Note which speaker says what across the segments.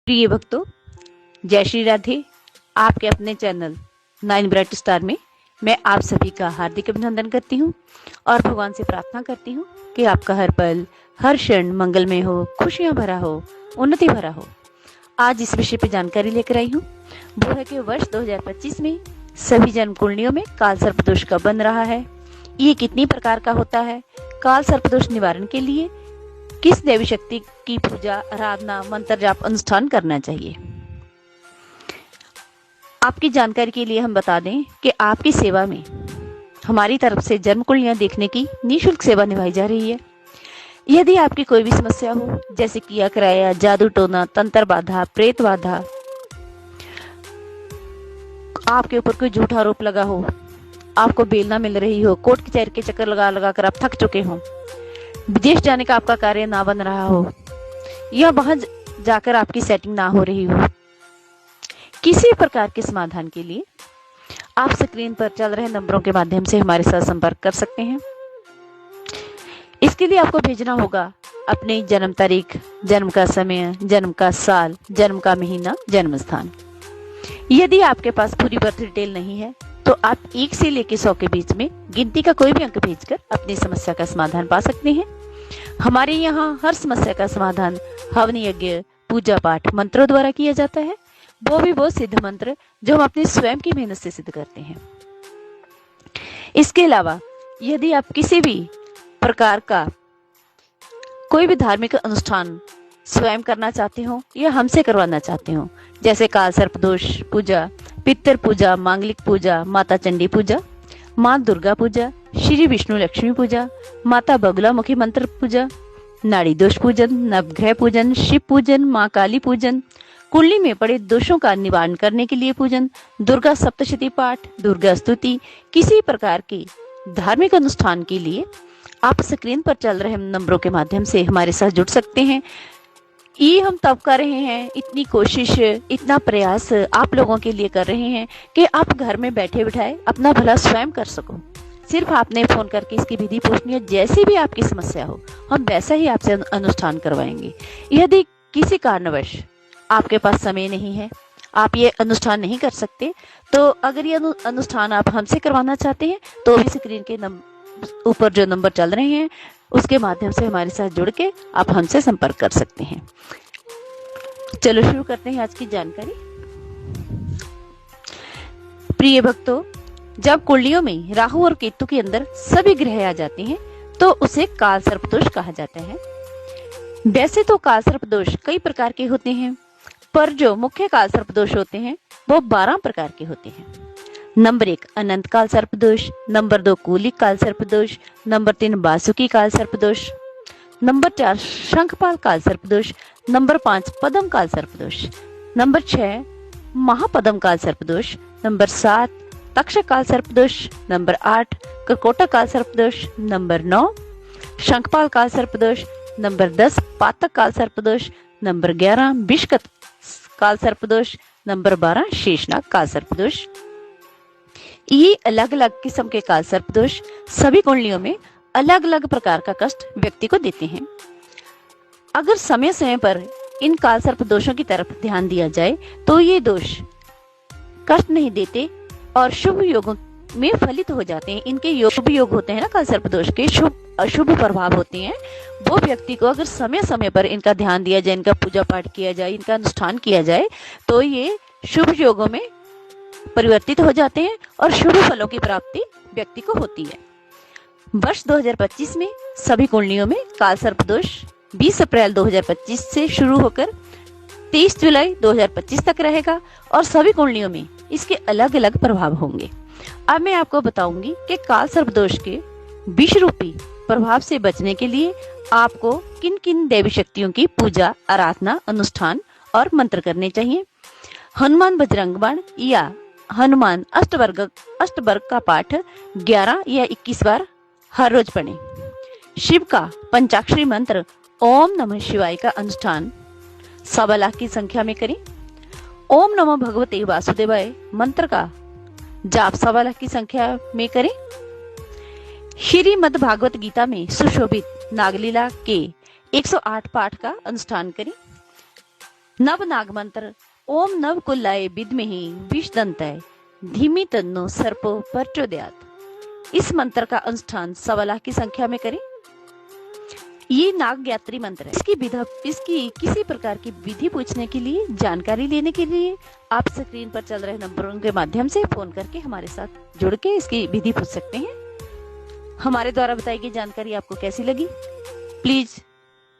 Speaker 1: प्रिय भक्तों, जय श्री राधे। आपके अपने चैनल 9 ब्राइट स्टार में मैं आप सभी का हार्दिक अभिनंदन करती हूँ और भगवान से प्रार्थना करती हूँ कि आपका हर पल हर क्षण मंगलमय हो, खुशियां भरा हो, उन्नति भरा हो। आज इस विषय पर जानकारी लेकर आई हूँ। वो है कि वर्ष 2025 में सभी जन्म कुंडलियों में काल सर्प दोष कब बन रहा है, ये कितनी प्रकार का होता है, काल सर्प दोष निवारण के लिए किस देवी शक्ति की पूजा, आराधना, मंत्र जाप, अनुष्ठान करना चाहिए। आपकी जानकारी के लिए हम बता दें कि आपकी सेवा में हमारी तरफ से जन्म कुंडलियां देखने की निःशुल्क सेवा निभाई जा रही है। यदि आपकी कोई भी समस्या हो, जैसे किया कराया, जादू टोना, तंत्र बाधा, प्रेत बाधा, आपके ऊपर कोई झूठा आरोप लगा हो, आपको बेल ना मिल रही हो, कोर्ट कचहरी के चक्कर लगा लगा कर आप थक चुके हो, विदेश जाने का आपका कार्य ना बन रहा हो या वहां जाकर आपकी सेटिंग ना हो रही हो, किसी प्रकार के समाधान के लिए आप स्क्रीन पर चल रहे नंबरों के माध्यम से हमारे साथ संपर्क कर सकते हैं। इसके लिए आपको भेजना होगा अपनी जन्म तारीख, जन्म का समय, जन्म का साल, जन्म का महीना, जन्म स्थान। यदि आपके पास पूरी बर्थ डिटेल नहीं है तो आप 1 से लेकर 100 के बीच में गिनती का कोई भी अंक भेजकर अपनी समस्या का समाधान पा सकते हैं। हमारे यहाँ हर समस्या का समाधान हवन यज्ञ, पूजा पाठ, मंत्रों द्वारा किया जाता है। वो सिद्ध मंत्र जो हम अपनी स्वयं की मेहनत से सिद्ध करते हैं। इसके अलावा यदि आप किसी भी प्रकार का कोई भी धार्मिक अनुष्ठान स्वयं करना चाहते हो या हमसे करवाना चाहते हो, जैसे काल सर्प दोष पूजा, पितर पूजा, मांगलिक पूजा, माता चंडी पूजा, माँ दुर्गा पूजा, श्री विष्णु लक्ष्मी पूजा, माता बगुलामुखी मंत्र पूजा, नाड़ी दोष पूजन, नवग्रह पूजन, शिव पूजन, माँ काली पूजन, कुंडली में पड़े दोषों का निवारण करने के लिए पूजन, दुर्गा सप्तशती पाठ, दुर्गा स्तुति, किसी प्रकार के धार्मिक अनुष्ठान के लिए आप स्क्रीन पर चल रहे नंबरों के माध्यम से हमारे साथ जुड़ सकते हैं। ये हम तब कर रहे हैं, इतनी कोशिश, इतना प्रयास आप लोगों के लिए कर रहे हैं कि आप घर में बैठे बिठाए अपना भला स्वयं कर सको। सिर्फ आपने फोन करके इसकी विधि पूछनी है। जैसी भी आपकी समस्या हो, हम वैसा ही आपसे अनुष्ठान करवाएंगे। यदि किसी कारणवश आपके पास समय नहीं है, आप ये अनुष्ठान नहीं कर सकते, तो अगर ये अनुष्ठान आप हमसे करवाना चाहते हैं तो भी स्क्रीन के ऊपर जो नंबर चल रहे हैं उसके माध्यम से हमारे साथ जुड़ के आप हमसे संपर्क कर सकते हैं। चलो शुरू करते हैं आज की जानकारी। प्रिय भक्तों, जब कुंडलियों में राहु और केतु के अंदर सभी ग्रह आ जाते हैं तो उसे काल सर्प दोष कहा जाता है। वैसे तो काल सर्प दोष कई प्रकार के होते हैं, पर जो मुख्य काल सर्प दोष होते हैं वो 12 प्रकार के होते हैं। नंबर 1 अनंत काल सर्प दोष, नंबर 2 कूलिक काल सर्प दोष, नंबर 3 बासुकी काल सर्प दोष, नंबर 4 शंखपाल काल सर्प दोष, नंबर 5 पद्म काल सर्प दोष, नंबर 6 महापद्म काल सर्प दोष, नंबर 7 तक्षक काल सर्प दोष, नंबर 8 कर्कोटक काल सर्प दोष, नंबर 9 शंखपाल काल सर्प दोष, नंबर 10 पातक काल सर्प दोष, नंबर 11 विषकत काल सर्प दोष, नंबर 12 शेषनाग काल सर्प दोष। ये अलग अलग किस्म के काल सर्प दोष सभी कुंडलियों में अलग अलग प्रकार का कष्ट व्यक्ति को देते हैं। अगर समय समय पर इन काल सर्प दोषों की तरफ ध्यान दिया जाए तो ये दोष कष्ट नहीं देते और शुभ योगों में फलित हो जाते हैं। इनके शुभ योग होते हैं ना, काल सर्प दोष के शुभ अशुभ प्रभाव होते हैं। वो व्यक्ति को अगर समय समय पर इनका ध्यान दिया जाए, इनका पूजा पाठ किया जाए, इनका अनुष्ठान किया जाए तो ये शुभ योगों में परिवर्तित हो जाते हैं और शुभ फलों की प्राप्ति व्यक्ति को होती है। वर्ष 2025 में सभी कुंडलियों में काल सर्प दोष 20 अप्रैल 2025 से शुरू होकर 23 जुलाई 2025 तक रहेगा और सभी कुंडलियों में इसके अलग अलग प्रभाव होंगे। अब मैं आपको बताऊंगी कि काल सर्प दोष के विष रूपी प्रभाव से बचने के लिए आपको किन किन देवी शक्तियों की पूजा, आराधना, अनुष्ठान और मंत्र करने चाहिए। हनुमान बजरंग बाण या हनुमान अष्टवर्ग का पाठ 11 या 21 बार हर रोज पढ़ें। शिव का पंचाक्षरी मंत्र ओम नमः शिवाय का अनुष्ठान 1.25 लाख की संख्या में करें। ओम नमः भगवते वासुदेवाय मंत्र का जाप 1.25 लाख की संख्या में करें। श्रीमद् भागवत गीता में सुशोभित नागलीला के 108 पाठ का अनुष्ठान करें। नव नाग मंत्र ओम नव कुल्लाय विद्महे विषदंताय धीमी तन्नो सर्पो प्रचोदयात्। इस मंत्र का अनुष्ठान 1.25 लाख की संख्या में करें। ये नाग यात्री मंत्र है। इसकी किसी प्रकार की विधि पूछने के लिए, जानकारी लेने के लिए आप स्क्रीन पर चल रहे नंबरों के माध्यम से फोन करके हमारे साथ जुड़ के इसकी विधि पूछ सकते हैं। हमारे द्वारा बताई गई जानकारी आपको कैसी लगी, प्लीज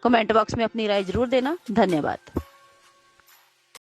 Speaker 1: कमेंट बॉक्स में अपनी राय जरूर देना। धन्यवाद।